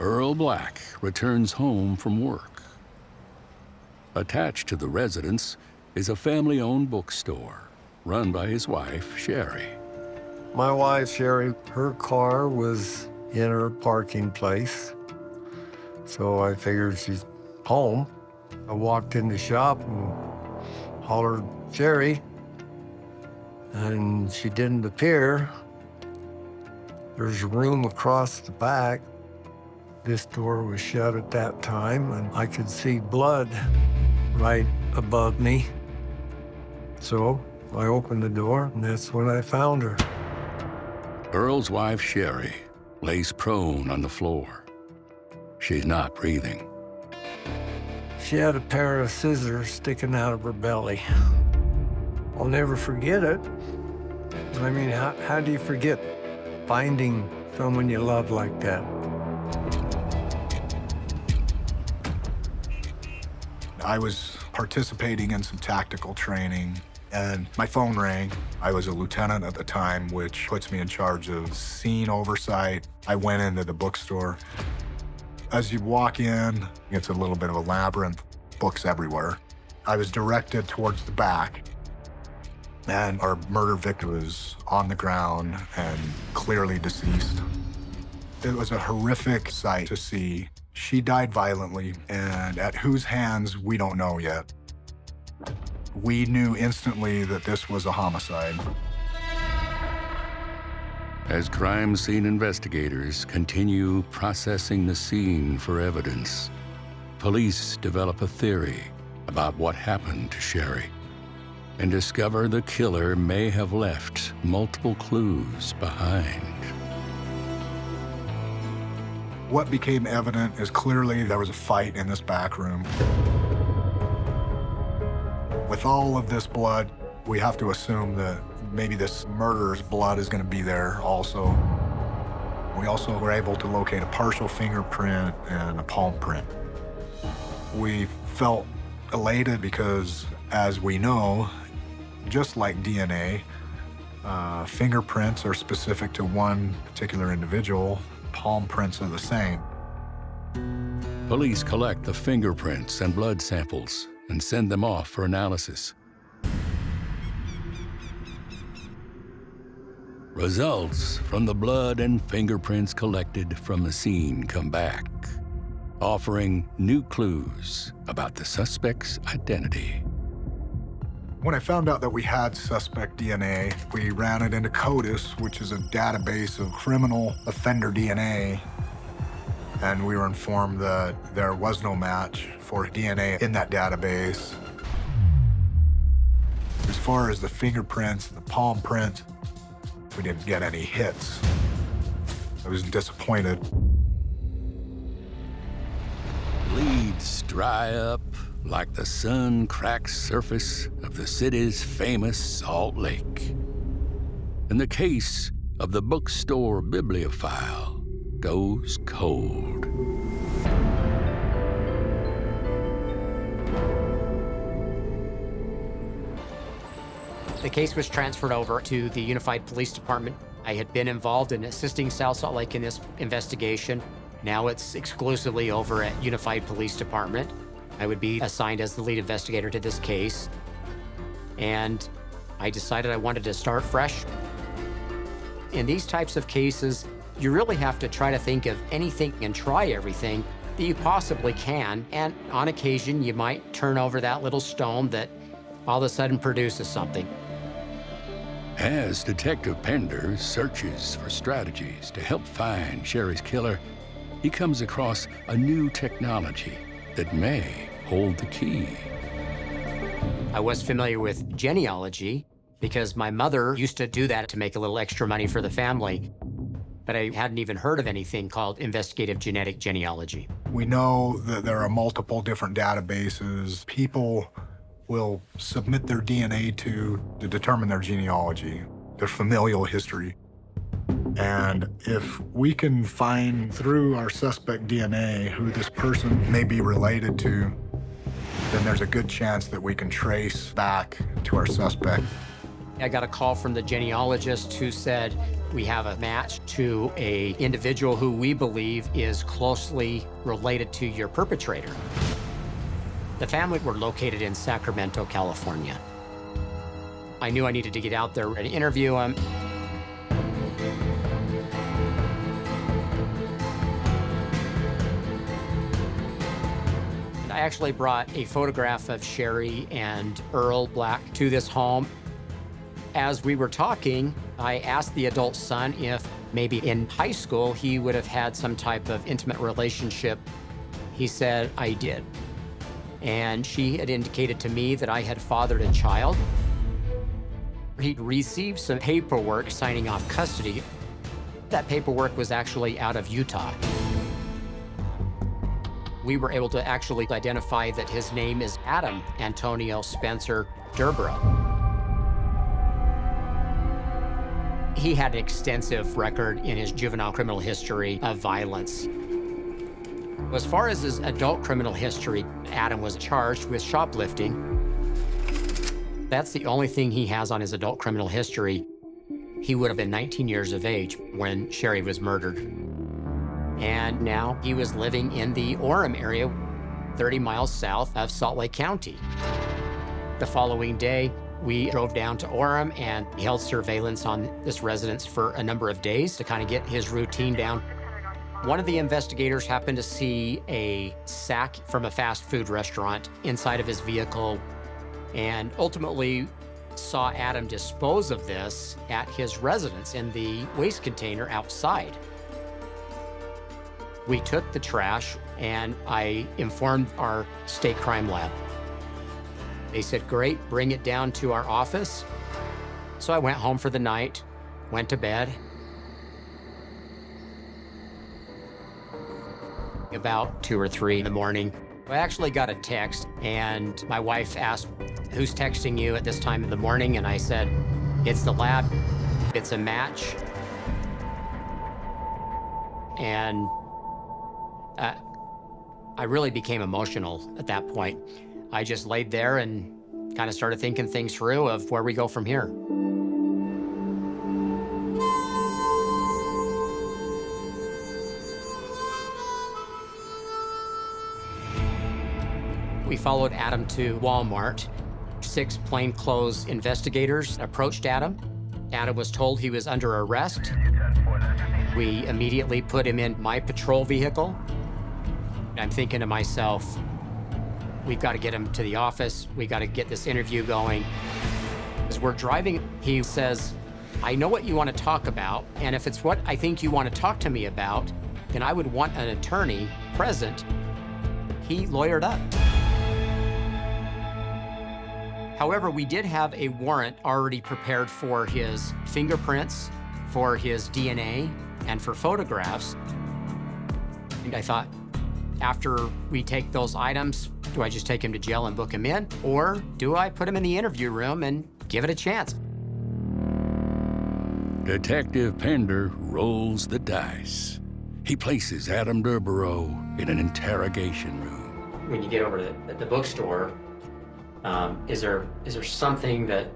Earl Black returns home from work. Attached to the residence is a family-owned bookstore run by his wife, Sherry. My wife, Sherry, her car was in her parking place, so I figured she's home. I walked in the shop and hollered, "Sherry," and she didn't appear. There's a room across the back. This door was shut at that time, and I could see blood right above me. So I opened the door, and that's when I found her. Earl's wife, Sherry, lays prone on the floor. She's not breathing. She had a pair of scissors sticking out of her belly. I'll never forget it. I mean, how do you forget finding someone you love like that? I was participating in some tactical training, and my phone rang. I was a lieutenant at the time, which puts me in charge of scene oversight. I went into the bookstore. As you walk in, it's a little bit of a labyrinth, books everywhere. I was directed towards the back, and our murder victim was on the ground and clearly deceased. It was a horrific sight to see. She died violently, and at whose hands, we don't know yet. We knew instantly that this was a homicide. As crime scene investigators continue processing the scene for evidence, police develop a theory about what happened to Sherry and discover the killer may have left multiple clues behind. What became evident is clearly there was a fight in this back room. With all of this blood, we have to assume that maybe this murderer's blood is going to be there also. We also were able to locate a partial fingerprint and a palm print. We felt elated because, as we know, just like DNA, fingerprints are specific to one particular individual. Palm prints are the same. Police collect the fingerprints and blood samples and send them off for analysis. Results from the blood and fingerprints collected from the scene come back, offering new clues about the suspect's identity. When I found out that we had suspect DNA, we ran it into CODIS, which is a database of criminal offender DNA, and we were informed that there was no match for DNA in that database. As far as the fingerprints and the palm print, we didn't get any hits. I was disappointed. Leads dry up like the sun-cracked surface of the city's famous Salt Lake. And the case of the bookstore bibliophile goes cold. The case was transferred over to the Unified Police Department. I had been involved in assisting South Salt Lake in this investigation. Now it's exclusively over at Unified Police Department. I would be assigned as the lead investigator to this case. And I decided I wanted to start fresh. In these types of cases, you really have to try to think of anything and try everything that you possibly can. And on occasion, you might turn over that little stone that all of a sudden produces something. As Detective Pender searches for strategies to help find Sherry's killer, he comes across a new technology that may hold the key. I was familiar with genealogy because my mother used to do that to make a little extra money for the family. But I hadn't even heard of anything called investigative genetic genealogy. We know that there are multiple different databases people will submit their DNA to determine their genealogy, their familial history. And if we can find through our suspect DNA who this person may be related to, then there's a good chance that we can trace back to our suspect. I got a call from the genealogist who said, we have a match to an individual who we believe is closely related to your perpetrator. The family were located in Sacramento, California. I knew I needed to get out there and interview him. I actually brought a photograph of Sherry and Earl Black to this home. As we were talking, I asked the adult son if maybe in high school he would have had some type of intimate relationship. He said, I did. And she had indicated to me that I had fathered a child. He'd received some paperwork signing off custody. That paperwork was actually out of Utah. We were able to actually identify that his name is Adam Antonio Spencer Durborough. He had an extensive record in his juvenile criminal history of violence. As far as his adult criminal history, Adam was charged with shoplifting. That's the only thing he has on his adult criminal history. He would have been 19 years of age when Sherry was murdered. And now he was living in the Orem area, 30 miles south of Salt Lake County. The following day, we drove down to Orem and held surveillance on this residence for a number of days to kind of get his routine down. One of the investigators happened to see a sack from a fast food restaurant inside of his vehicle and ultimately saw Adam dispose of this at his residence in the waste container outside. We took the trash and I informed our state crime lab. They said, great, bring it down to our office. So I went home for the night, went to bed. About 2 or 3 in the morning, I actually got a text and my wife asked, who's texting you at this time in the morning? And I said, it's the lab, it's a match. And I really became emotional at that point. I just laid there and kind of started thinking things through of where we go from here. We followed Adam to Walmart. 6 plainclothes investigators approached Adam. Adam was told he was under arrest. We immediately put him in my patrol vehicle. I'm thinking to myself, we've got to get him to the office. We got to get this interview going. As we're driving, he says, I know what you want to talk about, and if it's what I think you want to talk to me about, then I would want an attorney present. He lawyered up. However, we did have a warrant already prepared for his fingerprints, for his DNA, and for photographs. And I thought, after we take those items, do I just take him to jail and book him in? Or do I put him in the interview room and give it a chance? Detective Pender rolls the dice. He places Adam Durborough in an interrogation room. When you get over to the bookstore, is there something that,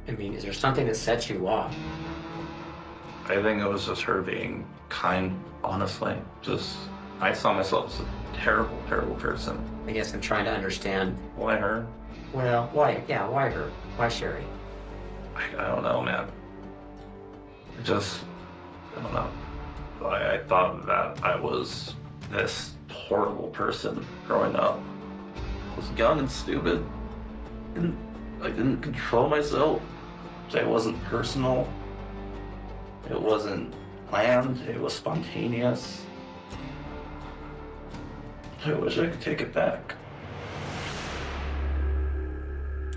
is there something that sets you off? I think it was just her being kind, honestly. I saw myself as a terrible, terrible person. I guess I'm trying to understand. Why her? Well, why? Yeah, why her? Why Sherry? I don't know, man. I don't know. I thought that I was this horrible person growing up. I was young and stupid. I didn't control myself. It wasn't personal. It wasn't planned. It was spontaneous. I wish I could take it back.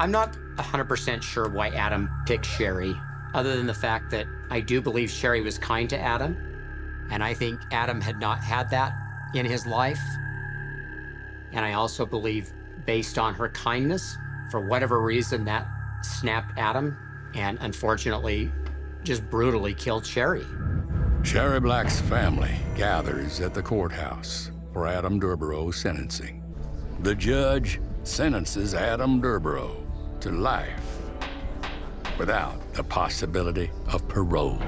I'm not 100% sure why Adam picked Sherry, other than the fact that I do believe Sherry was kind to Adam, and I think Adam had not had that in his life. And I also believe, based on her kindness, for whatever reason, that snapped Adam and unfortunately just brutally killed Sherry. Sherry Black's family gathers at the courthouse for Adam Durborough's sentencing. The judge sentences Adam Durborough to life. without the possibility of parole.